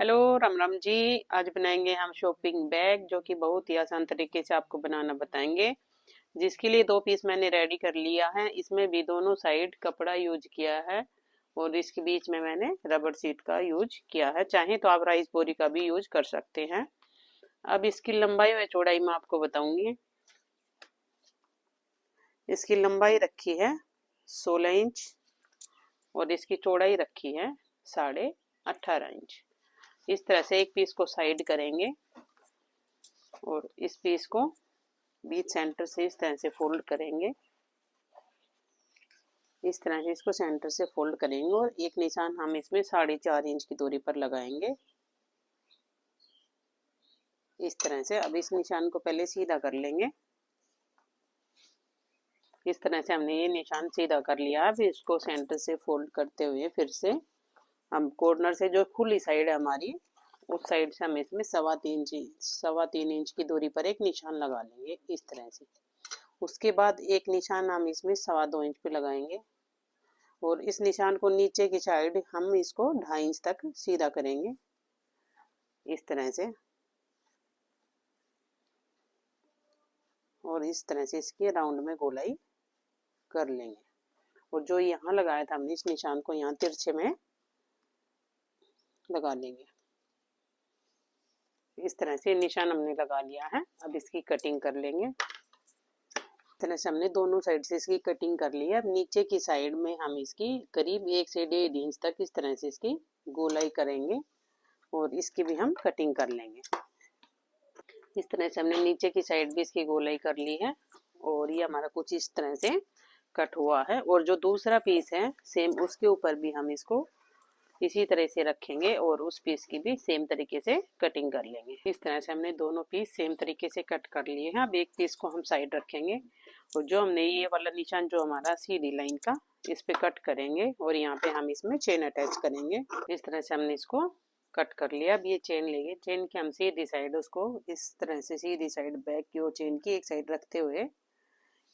Hello Ram Ram ji. आज बनाएंगे हम शॉपिंग बैग, जो कि बहुत ही आसान तरीके से आपको बनाना बताएंगे। जिसके लिए दो पीस मैंने रेडी कर लिया है। इसमें भी दोनों साइड कपड़ा यूज किया है और इसके बीच में मैंने रबर सीट का यूज किया है। चाहे तो आप राइस बोरी का भी यूज कर सकते हैं। अब इसकी लंबाई व चौड़ाई मैं आपको बताऊंगी। इसकी लंबाई रखी है 16 इंच और इसकी चौड़ाई रखी है 18.5 इंच। इस तरह से एक पीस को साइड करेंगे और इस पीस को बीच सेंटर से इस तरह से फोल्ड करेंगे। इस तरह से इसको सेंटर से फोल्ड करेंगे और एक निशान हम इसमें 4.5 इंच की दूरी पर लगाएंगे। इस तरह से अब इस निशान को पहले सीधा कर लेंगे। इस तरह से हमने ये निशान सीधा कर लिया। अब इसको सेंटर से फोल्ड करते हुए फिर से हम कॉर्नर से जो खुली साइड है हमारी, उस साइड से हम इसमें 3.25 इंच की दूरी पर एक निशान लगा लेंगे इस तरह से। उसके बाद एक निशान हम इसमें 2.25 इंच पे लगाएंगे और इस निशान को नीचे की साइड हम इसको 2.5 इंच तक सीधा करेंगे इस तरह से। और इस तरह से इसके राउंड में गोलाई कर लेंगे। और जो यहाँ लगाया था हमने, इस निशान को यहाँ तिरछे में लगा लेंगे। इस तरह से निशान हमने लगा लिया है। अब इसकी कटिंग कर लेंगे। इस तरह से हमने दोनों साइड से इसकी कटिंग कर ली है। अब नीचे की साइड में हम इसकी करीब 1 से 1.5 इंच तक इस तरह से इसकी गोलाई करेंगे और इसकी भी हम कटिंग कर लेंगे। इस तरह से हमने नीचे की साइड भी इसकी गोलाई कर ली है और ये हमारा कुछ इस तरह से कट हुआ है। और जो दूसरा पीस है सेम, उसके ऊपर भी हम इसको इसी तरह से रखेंगे और उस पीस की भी सेम तरीके से कटिंग कर लेंगे। इस तरह से हमने दोनों पीस सेम तरीके से कट कर लिए हैं। अब एक पीस को हम साइड रखेंगे और जो हमने ये वाला निशान जो हमारा सीधी लाइन का, इस पे कट करेंगे और यहाँ पे हम इसमें चेन अटैच करेंगे। इस तरह से हमने इसको कट कर लिया। अब ये चेन लेंगे। चेन की हम सीधी साइड उसको इस तरह से सीधी साइड बैक की और चेन की एक साइड रखते हुए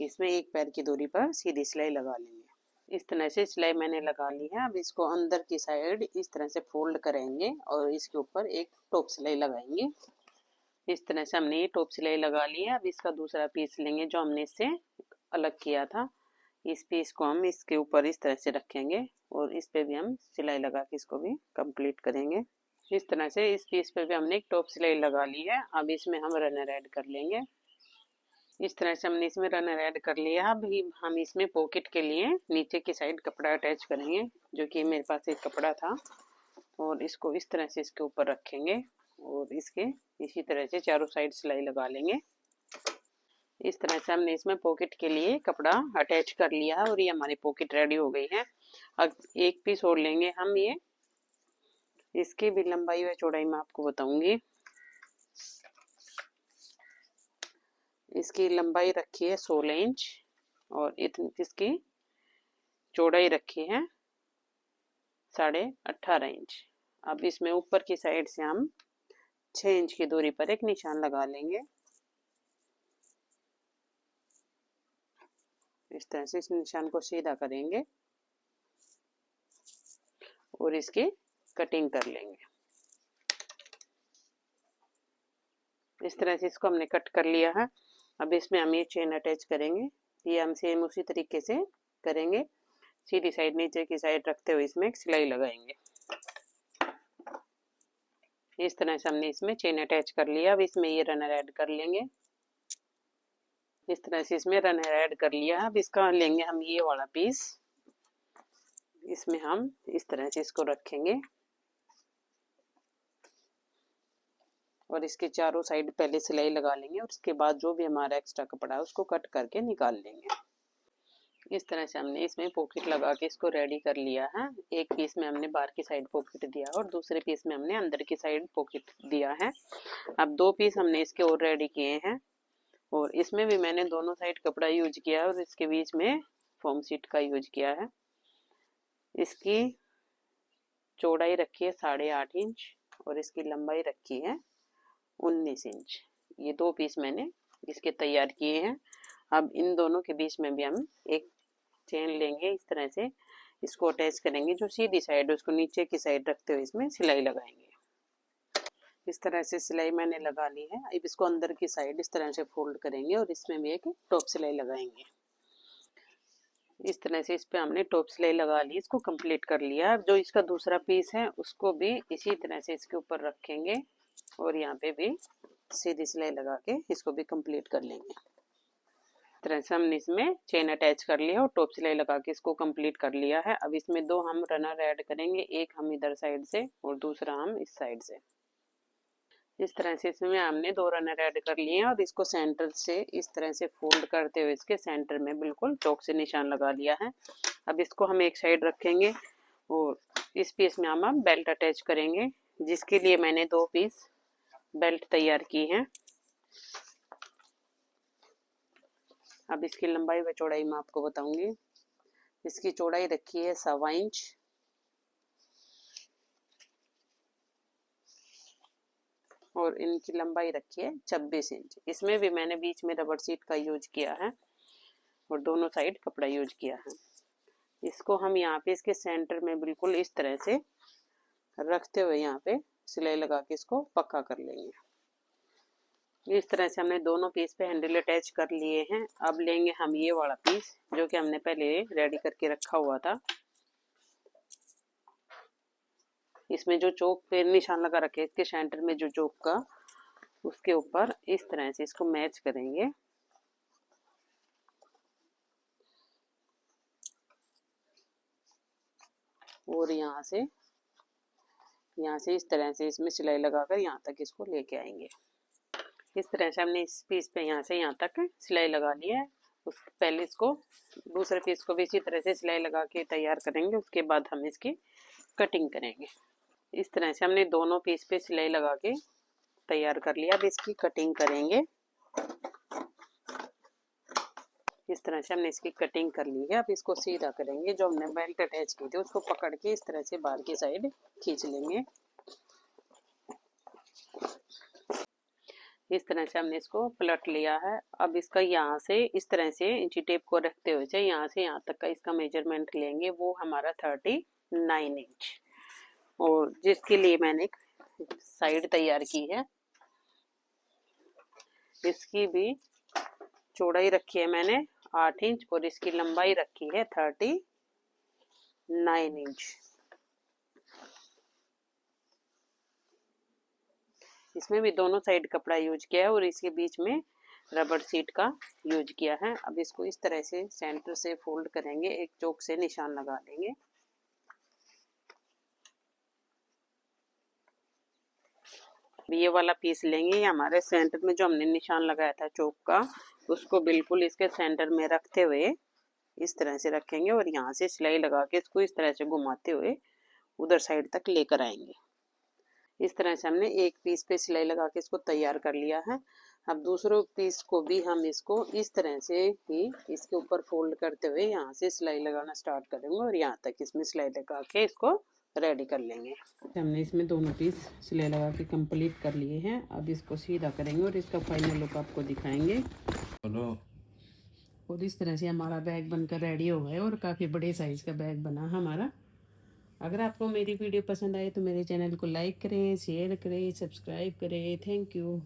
इसमें एक पैर की दूरी पर सीधी सिलाई लगा लेंगे। इस तरह से सिलाई मैंने लगा ली है। अब इसको अंदर की साइड इस तरह से फोल्ड करेंगे और इसके ऊपर एक टॉप सिलाई लगाएंगे। इस तरह से हमने ये टॉप सिलाई लगा ली है। अब इसका दूसरा पीस लेंगे जो हमने इससे अलग किया था। इस पीस को हम इसके ऊपर इस तरह से रखेंगे और इस पे भी हम सिलाई लगा के इसको भी कंप्लीट करेंगे। इस तरह से इस पीस पे भी हमने एक टॉप सिलाई लगा ली है। अब इसमें हम रनर ऐड कर लेंगे। इस तरह से हमने इसमें रनर ऐड कर लिया। अब हम इसमें पॉकेट के लिए नीचे की साइड कपड़ा अटैच करेंगे, जो कि मेरे पास एक कपड़ा था। और इसको इस तरह से इसके ऊपर रखेंगे और इसके इसी तरह से चारों साइड सिलाई लगा लेंगे। इस तरह से हमने इसमें पॉकेट के लिए कपड़ा अटैच कर लिया है और ये हमारी पॉकेट रेडी हो गई है। अब एक पीस और लेंगे हम। ये इसकी भी लंबाई व चौड़ाई मैं आपको बताऊंगी। इसकी लंबाई रखी है 16 इंच और इसकी चौड़ाई रखी है 18.5 इंच। अब इसमें ऊपर की साइड से हम 6 इंच की दूरी पर एक निशान लगा लेंगे। इस तरह से इस निशान को सीधा करेंगे और इसकी कटिंग कर लेंगे। इस तरह से इसको हमने कट कर लिया है। अब इसमें हम ये चेन अटैच करेंगे। ये हम सेम उसी तरीके से करेंगे। सीधी साइड नीचे की साइड रखते हुए इसमें एक सिलाई लगाएंगे। इस तरह से हमने इसमें चेन अटैच कर लिया। अब इसमें ये रनर ऐड कर लेंगे। इस तरह से इसमें रनर ऐड कर लिया। अब इसका लेंगे हम ये वाला पीस। इसमें हम इस तरह से इसको रखेंगे और इसके चारों साइड पहले सिलाई लगा लेंगे और उसके बाद जो भी हमारा एक्स्ट्रा कपड़ा है उसको कट करके निकाल लेंगे। इस तरह से हमने इसमें पॉकेट लगा के इसको रेडी कर लिया है। एक पीस में हमने बाहर की साइड पॉकेट दिया और दूसरे पीस में हमने अंदर की साइड पॉकेट दिया है। अब दो पीस हमने इसके और रेडी किए हैं और इसमें भी मैंने दोनों साइड कपड़ा यूज किया है और इसके बीच में फोम सीट का यूज किया है। इसकी चौड़ाई रखी है 8.5 इंच और इसकी लंबाई रखी है 19 इंच। ये दो पीस मैंने इसके तैयार किए हैं। अब इन दोनों के बीच में भी हम एक चेन लेंगे। इस तरह से इसको अटैच करेंगे। जो सीधी साइड है उसको नीचे की साइड रखते हुए इसमें सिलाई लगाएंगे। इस तरह से सिलाई मैंने लगा ली है। अब इसको अंदर की साइड इस तरह से फोल्ड करेंगे और इसमें भी एक टॉप सिलाई लगाएंगे। इस तरह से इस पे हमने टॉप सिलाई लगा ली, इसको कंप्लीट कर लिया। अब जो इसका दूसरा पीस है उसको भी इसी तरह से इसके ऊपर रखेंगे और यहाँ पे भी सीधी सिलाई लगा के इसको भी कंप्लीट कर लेंगे। इस तरह से हमने इसमें चेन अटैच कर लिया और टॉप सिलाई लगा के इसको कंप्लीट कर लिया है। अब इसमें दो हम रनर ऐड करेंगे, एक हम इधर साइड से और दूसरा हम इस साइड से। इस तरह से इसमें हमने दो रनर ऐड कर लिए हैं और इसको सेंटर से इस तरह से फोल्ड करते हुए इसके सेंटर में बिल्कुल चौक से निशान लगा लिया है। अब इसको हम एक साइड रखेंगे और इस पीस में हम बेल्ट अटैच करेंगे, जिसके लिए मैंने दो पीस बेल्ट तैयार की हैं। अब इसकी लंबाई व चौड़ाई मैं आपको बताऊंगी। इसकी चौड़ाई रखी है 1.25 इंच और इनकी लंबाई रखी है 26 इंच। इसमें भी मैंने बीच में रबर सीट का यूज किया है और दोनों साइड कपड़ा यूज किया है। इसको हम यहाँ पे इसके सेंटर में बिल्कुल इस तरह से रखते हुए यहाँ पे सिलाई लगा के इसको पक्का कर लेंगे। इस तरह से हमने दोनों पीस पे हैंडल अटैच कर लिए हैं। अब लेंगे हम ये वाला पीस जो कि हमने पहले रेडी करके रखा हुआ था। इसमें जो चौक पे निशान लगा रखे इसके सेंटर में जो चौक का, उसके ऊपर इस तरह से इसको मैच करेंगे और यहाँ से इस तरह से इसमें सिलाई लगाकर यहाँ तक इसको लेके आएंगे। इस तरह से हमने इस पीस पे यहाँ से यहाँ तक सिलाई लगा ली है। उस पहले इसको दूसरे पीस को भी इसी तरह से सिलाई लगा के तैयार करेंगे, उसके बाद हम इसकी कटिंग करेंगे। इस तरह से हमने दोनों पीस पे सिलाई लगा के तैयार कर लिया। अब इसकी कटिंग करेंगे। इस तरह से हमने इसकी कटिंग कर ली है। अब इसको सीधा करेंगे। जो हमने बेल्ट अटैच की थी उसको पकड़ के इस तरह से बाहर की साइड खींच लेंगे। इस तरह से हमने इसको पलट लिया है। अब इसका यहाँ से इस तरह से इंची टेप को रखते हुए यहाँ से यहाँ तक का इसका मेजरमेंट लेंगे, वो हमारा 39 इंच, और जिसके लिए मैंने एक साइड तैयार की है। इसकी भी चौड़ाई रखी है मैंने 8 इंच और इसकी लंबाई रखी है 39 इंच। इसमें भी दोनों साइड कपड़ा यूज किया है और इसके बीच में रबर सीट का यूज किया है। अब इसको इस तरह से सेंटर से फोल्ड करेंगे, एक चौक से निशान लगा देंगे। ये वाला पीस लेंगे, हमारे सेंटर में जो हमने निशान लगाया था चौक का, उसको बिल्कुल इसके सेंटर में रखते हुए इस तरह से रखेंगे और यहाँ से सिलाई लगा के इसको इस तरह से घुमाते हुए उधर साइड तक लेकर आएंगे। इस तरह से हमने एक पीस पे सिलाई लगा के इसको तैयार कर लिया है। अब दूसरे पीस को भी हम इसको इस तरह से ही इसके ऊपर फोल्ड करते हुए यहाँ से सिलाई लगाना स्टार्ट करेंगे और यहाँ तक इसमें सिलाई लगा के इसको रेडी कर लेंगे। हमने इसमें दोनों पीस सिलाई लगा के कंप्लीट कर लिए हैं। अब इसको सीधा करेंगे और इसका फाइनल लुक आपको दिखाएंगे। और इस तरह से हमारा बैग बनकर रेडी हो गया और काफ़ी बड़े साइज़ का बैग बना हमारा। अगर आपको मेरी वीडियो पसंद आए तो मेरे चैनल को लाइक करें, शेयर करें, सब्सक्राइब करें। Thank you.